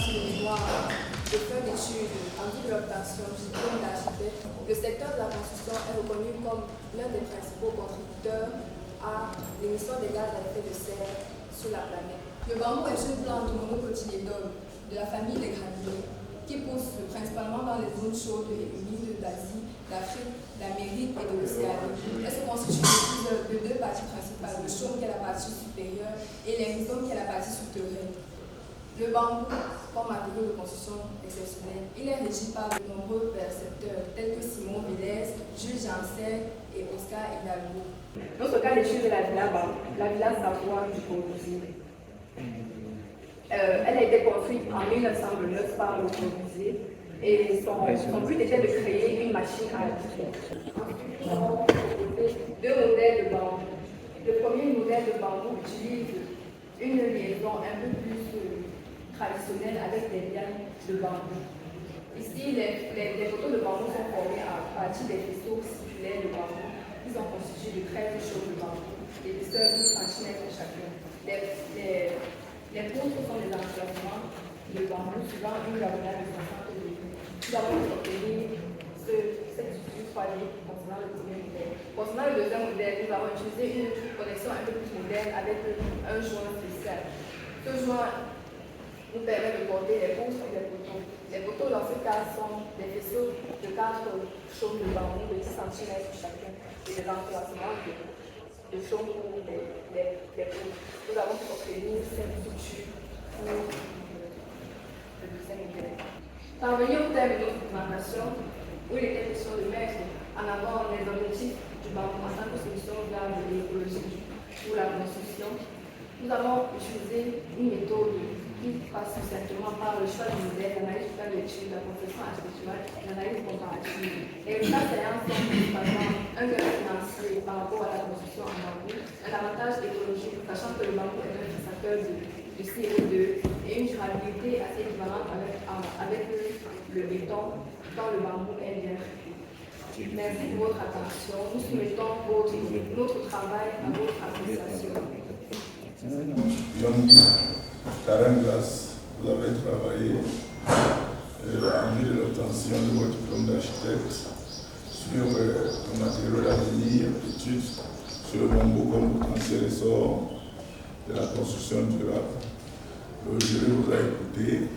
sur le mémoire de fin d'études en vue de l'obtention du diplôme d'architecte, le secteur de la construction est reconnu comme l'un des principaux contributeurs à l'émission des gaz à effet de serre sur la planète. Le bambou est une plante monocotylédone de la famille des graminés qui pousse principalement dans les zones chaudes et humides d'Asie, d'Afrique, d'Amérique et de l'Océanie. Elle se constitue de deux parties principales, le chaume qui est la partie supérieure et l'hémisome qui est la partie souterraine. Le bambou, comme matériau de construction exceptionnel, il est régi par de nombreux percepteurs tels que Simon Vélez, Jules Janssen et Oscar Hidalgo. Notre cas d'étude est la villa Savoie du Corbusier. Elle a été construite en 1909 par Le Corbusier et son but était de créer une machine à écrire. Deux modèles de bambou. Le premier modèle de bambou utilise une liaison un peu plus traditionnelle avec des lianes de bambou. Ici, les poteaux de bambou sont formés à partir des faisceaux circulaires de bambou. Ils sont constitués de 13 choses de bambou, d'épaisseur de 12 cm chacun. Les poutres sont des emplacements de bambou suivant une diagonale de 60 degrés. Nous avons obtenu cette structure 3D concernant le premier modèle. Concernant le deuxième modèle, nous avons utilisé une connexion un peu plus moderne avec un joint spécial. Ce joint nous permet de porter les poutres et les poteaux. Les poteaux, dans ce cas, sont des vaisseaux de 4 chaumes de bambou de 10 cm chacun et des emplacements de chaumes pour les poutres. Nous avons obtenu cette structure pour le deuxième modèle. Parvenir au terme de notre présentation, où il était question de mettre en avant les objectifs du bambou en tant que solution vers l'écologie pour la construction, nous avons utilisé une méthode qui passe essentiellement par le choix du modèle, l'analyse du cas d'étude, la conception architecturale et l'analyse comparative. Les résultats séances sont principalement un gain financier par rapport à la construction en bambou, un avantage écologique, sachant que le bambou est un fixateur de CO2 et une durabilité assez équivalente avec le béton quand le bambou est bien traité. Merci pour votre attention. Nous soumettons notre travail à votre appréciation. Karen Glass, vous avez travaillé en vue de l'obtention de votre diplôme d'architecte sur le matériau d'avenir, études sur le bambou comme potentiel essor de la construction durable. Le jury vous a écouté,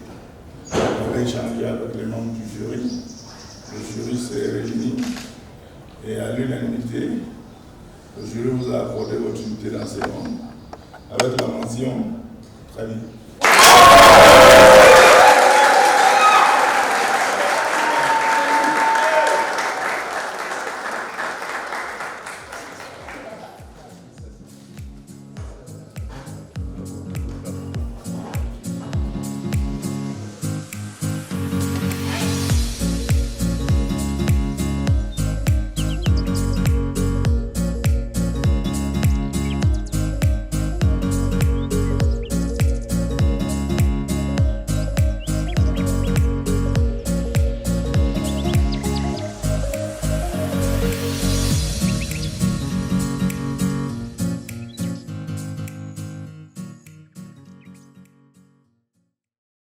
vous avez échangé avec les membres du jury. Le jury s'est réuni et à l'unanimité, le jury vous a accordé votre unité d'enseignement avec la mention très bien.